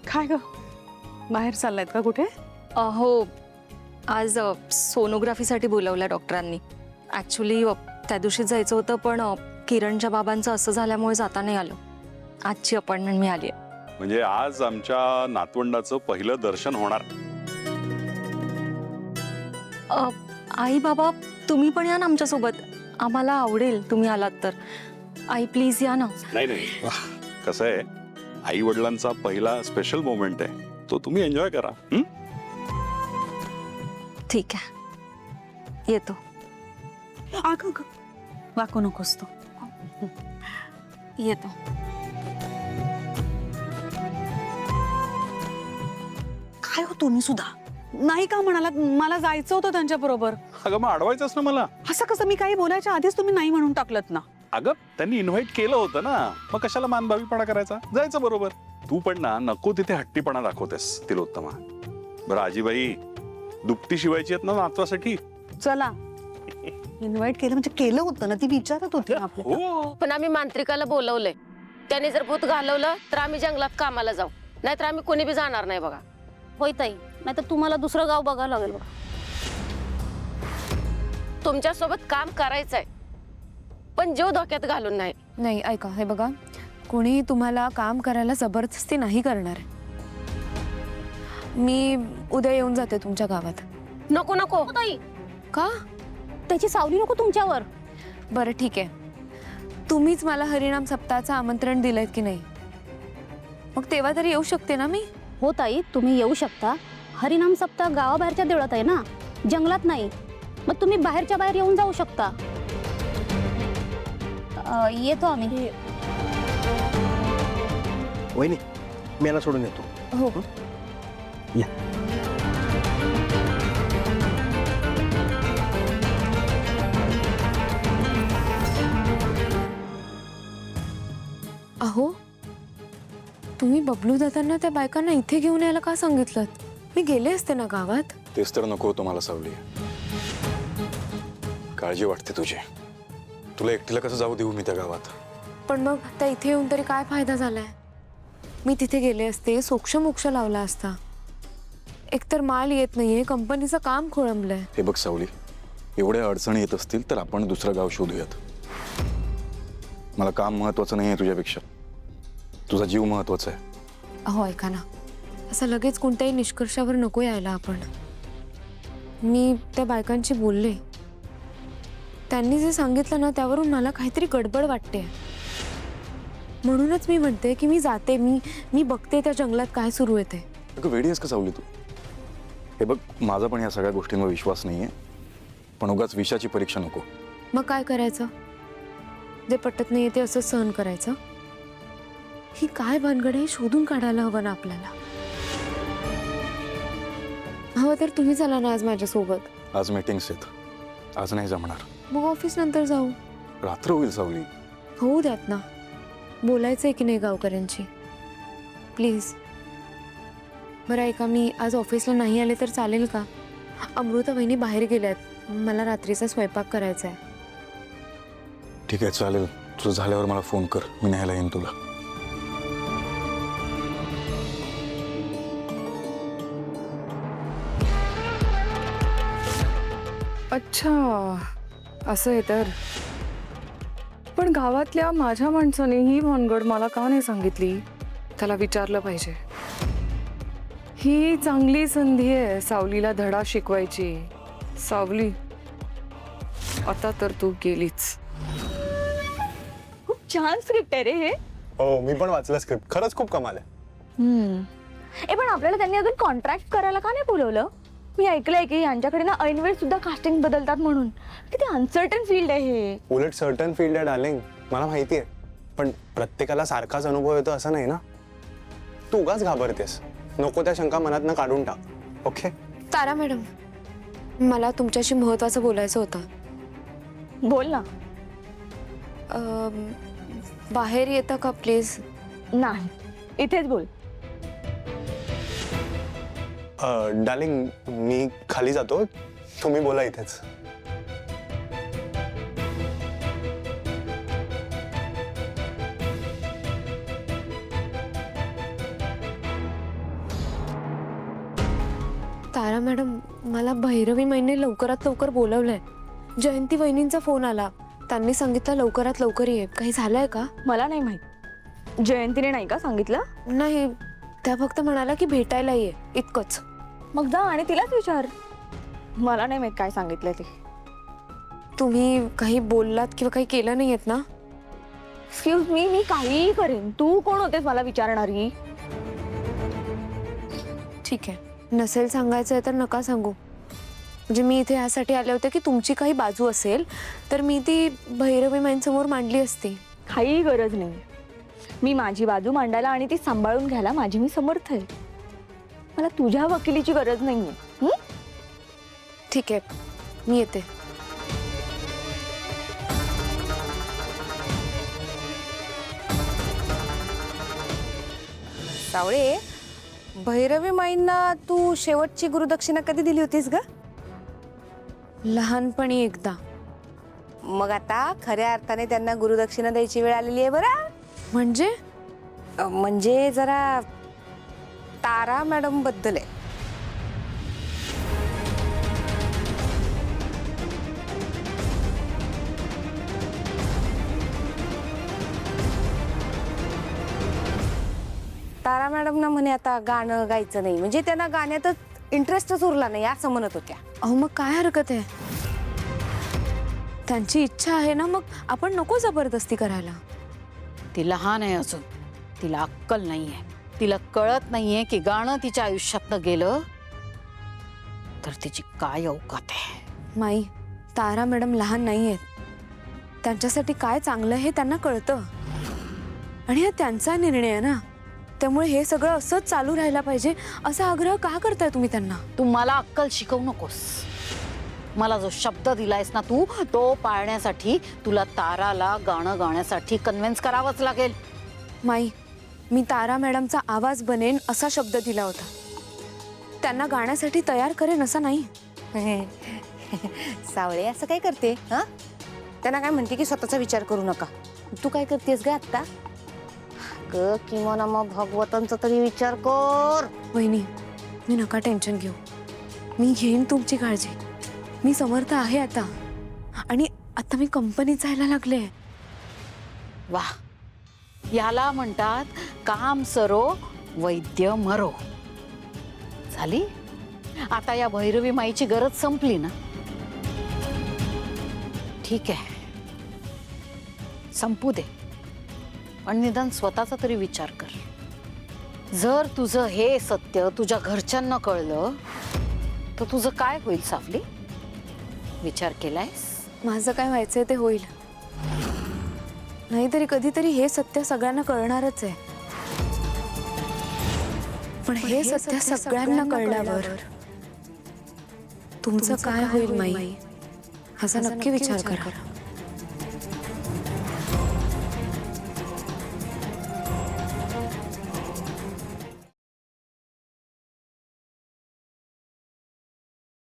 काय ग, बाहेर चाललायत का कुठे? हो, आज सोनोग्राफीसाठी बोलवलं डॉक्टरांनी. ॲक्च्युली त्या दिवशी जायचं होतं, पण किरणच्या बाबांचं असं झाल्यामुळे जाता नाही आलं. आजची अपॉइंटमेंट मिळाली आहे. म्हणजे आज आमच्या नातवंडाचं पहिलं दर्शन होणार. आई बाबा तुम्ही पण या ना आमच्यासोबत. आम्हाला आवडेल तुम्ही आलात तर. आई प्लीज या ना. नाही नाही, कसं आहे, आई वडिलांचा पहिला स्पेशल मोमेंट आहे, तो तुम्ही एन्जॉय करा. ठीक आहे, येतो. अगं ग, वाकू नकोस तू. येतो. काय हो तुम्ही सुद्धा नाही का म्हणाला? मला जायचं होतं त्यांच्या बरोबर. अगं मग अडवायचंच ना मला. असं कसं? मी काही बोलायच्या आधीच तुम्ही नाही म्हणून टाकलत ना. अगं त्यांनी इन्व्हाइट केलं होतं ना, मग कशाला मानभावीपणा करायचा? जायचं बरोबर. तू पण ना नको तिथे हट्टीपणा दाखवतेस तिलोत्तमा. बरं आजीबाई, दुपटी शिवायची आहेत ना नातवासाठी? चला, इन्व्हाइट केलं म्हणजे केलं होतं ना, ती विचारत होती ना आपल्याला. हो, पण आम्ही मांत्रिकाला बोलवलंय. त्याने जर भूत घालवलं तर आम्ही जंगलात कामाला जाऊ, नाहीतर आम्ही कोणी बी जाणार नाही बघा. होय ताई, नाहीतर तुम्हाला दुसरं गाव बघावं लागेल बघा. तुमच्या सोबत काम करायचंय, पण जीव धोक्यात घालून नाही. नाही, ऐका, हे बघा, कोणी तुम्हाला काम करायला जबरदस्ती नाही करणार. मी उद्या येऊन जाते तुमच्या गावात. नको नको हो ताई, का? त्याची सावली नको तुमच्यावर. बरं ठीक आहे, तुम्हीच मला हरिनाम सप्ताहाचं आमंत्रण दिलंय की नाही, मग तेव्हा तरी येऊ शकते ना मी. हो ताई, तुम्ही येऊ शकता. हरिनाम सप्ताह गावाबाहेरच्या देवळात आहे ना, जंगलात नाही. मग तुम्ही बाहेरच्या बाहेर येऊन जाऊ शकता. येतो आम्ही. वहिनी, मी यांना सोडून येतो. हो. या. अहो, तुम्ही बबलू दादांना त्या बायकांना इथे घेऊन यायला का सांगितलं? मी गेले असते ना गावात. तेच तर नको होतं मला सावली. काळजी वाटते तुझी. तुला एकटीला कसं जाऊ देऊ मी त्या गावात? पण मग त्या इथे येऊन तरी काय फायदा झालाय? मी तिथे गेले असते, सोक्षमोक्ष लावला असता. एकतर माल येत नाहीये, कंपनीचं काम खोळंबलंय. हे बघ सावली, एवढ्या अडचणी येत असतील तर आपण दुसरं गाव शोधूयात. मला काम महत्वाचं नाही आहे तुझ्यापेक्षा, तुझा जीव महत्वाचा आहे. अहो ऐका ना, असं लगेच कोणत्याही निष्कर्षावर नको यायला आपण. मी त्या बायकांशी बोलले, त्यांनी जे सांगितलं ना त्यावरून मला काहीतरी गडबड वाटते. म्हणूनच मी म्हणते की मी जाते, मी बघते त्या जंगलात काय सुरू आहे ते. अगं वेडी आहेस का सावली तू? हे बघ, माझा पण या सगळ्या गोष्टींवर विश्वास नाही आहे, पण उगाच विषाची परीक्षा नको. मग काय करायचं? जे पटत नाहीये ते असं सहन करायचं? ही काय भानगड आहे शोधून काढायला हवं ना आपल्याला. हवं तर तुम्ही चला ना आज माझ्यासोबत. आज मीटिंग्स आहेत, आज नाही जमणार. मग ऑफिस नंतर जाऊ. रात्र होईल सावली. होऊ द्यात ना, बोलायचंय की नाही गावकऱ्यांची, प्लीज. बरं ऐका, मी आज ऑफिसला नाही आले तर चालेल का? अमृता वहिनी बाहेर गेल्यात, मला रात्रीचा स्वयंपाक करायचा आहे. ठीक आहे चालेल, तुझं झाल्यावर मला फोन कर, मी न्यायला येईन तुला. अच्छा, असं आहे तर. पण गावातल्या माझ्या माणसाने ही भानगड मला का नाही सांगितली? त्याला विचारलं पाहिजे. ही चांगली संधी आहे सावलीला धडा शिकवायची. सावली, आता तर तू गेलीच. खूप छान स्क्रिप्ट आहे रे हे. हो, मी पण वाचलं स्क्रिप्ट, खरंच खूप कमाल आहे. पण आपल्याला त्यांनी अजून कॉन्ट्रॅक्ट करायला का नाही बोलवलं? मी ऐकलंय की यांच्याकडे ना ऐनवेळ सुद्धा कास्टिंग बदलतात म्हणून. किती अनसर्टन फील्ड आहे हे. उलट सर्टन फील्ड आहे डार्लिंग, मला माहिती आहे. पण प्रत्येकाला सारखाच अनुभव येतो असं नाही ना. तू उगाच घाबरतेस, नको त्या शंका मनातनं काढून टाक. ओके तारा मॅडम, मला तुमच्याशी महत्त्वाचं बोलायचं होतं. बोल ना. बाहेर येतं का प्लीज? नाही, इथेच बोल. डार्लिंग, मी खाली जातो, तुम्ही बोला इथेच. तारा मॅडम, मला भैरवी महिने लवकरात लवकर बोलवलंय. जयंती वहिनींचा फोन आला. त्यांनी सांगितलं लवकरात लवकर ये. काही झालंय का? मला नाही माहित. जयंतीने नाही का सांगितलं? नाही, त्या फक्त म्हणाला की भेटायला ये, इतकंच. मग जा आणि तिलाच विचार. मला नाही माहित काय सांगितलं ते. तुम्ही काही बोललात किंवा काही केलं नाहीयेत ना? एक्सक्यूज मी, मी काहीही करेन. तू कोण होतेस मला विचारणारी? ठीक आहे, नसेल सांगायचं आहे तर नका सांगू. म्हणजे मी इथे यासाठी आले होते की तुमची काही बाजू असेल तर मी ती भैरवी माईंसमोर मांडली असती. काही गरज नाही. मी माझी बाजू मांडायला आणि ती सांभाळून घ्यायला माझी मी समर्थ आहे. मला तुझ्या वकिलीची गरज नाहीये. ठीक आहे, मी येते. सावळे, भैरवी माईंना तू शेवटची गुरुदक्षिणा कधी दिली होतीस ग? लहानपणी एकदा. मग आता खऱ्या अर्थाने त्यांना गुरुदक्षिणा द्यायची वेळ आलेली आहे बरं. म्हणजे म्हणजे जरा तारा मॅडम बद्दल आहे. तारा मॅडम ना म्हणे आता गाणं गायचं नाही, म्हणजे त्यांना गाण्यातच इंटरेस्टच उरला नाही असं म्हणत होत्या. अहो मग काय हरकत आहे? त्यांची इच्छा आहे ना, मग आपण नको जबरदस्ती करायला. ती लहान आहे अजून, तिला अक्कल नाहीये. तिला कळत नाहीये की गाणं तिच्या आयुष्यातनं गेलं तर तिची काय अवकात आहे. माई, तारा मॅडम लहान नाही आहेत. त्यांच्यासाठी काय चांगलं हे त्यांना कळतं आणि हा त्यांचा निर्णय आहे ना. त्यामुळे हे सगळं असंच चालू राहायला पाहिजे असा आग्रह का करताय तुम्ही त्यांना? तू मला अक्कल शिकवू नकोस. मला जो शब्द दिलायस ना तू, तो पाळण्यासाठी तुला ताराला गाणं गाण्यासाठी कन्व्हिन्स करावंच लागेल. माई, मी तारा मॅडमचा आवाज बनेन असा शब्द दिला होता. त्यांना गाण्यासाठी तयार करेन असा नाही. सावळे असं काय करते? हा, त्यांना काय म्हणते की स्वतःचा विचार करू नका. तू काय करतेस ग आता? ग किंवा मग भगवंतांचा तरी विचार कर. वहिनी, मी नका टेन्शन घेऊ. मी घेईन तुमची काळजी. मी समर्थ आहे आता. आणि आता मी कंपनीत जायला लागले. वा, याला म्हणतात काम सरो वैद्य मरो. झाली आता या भैरवी माईची गरज संपली ना. ठीक आहे, संपू दे, पण निदान स्वतःचा तरी विचार कर. जर तुझं हे सत्य तुझ्या घरच्यांना कळलं तर तुझं काय होईल सावली? विचार केलायस? माझं काय व्हायचंय ते होईल. नाहीतरी कधीतरी हे सत्य सगळ्यांना कळणारच आहे. पण हे सत्य सगळ्यांना कळल्यावर तुमचं काय होईल माई? ह्याचा नक्की विचार करा.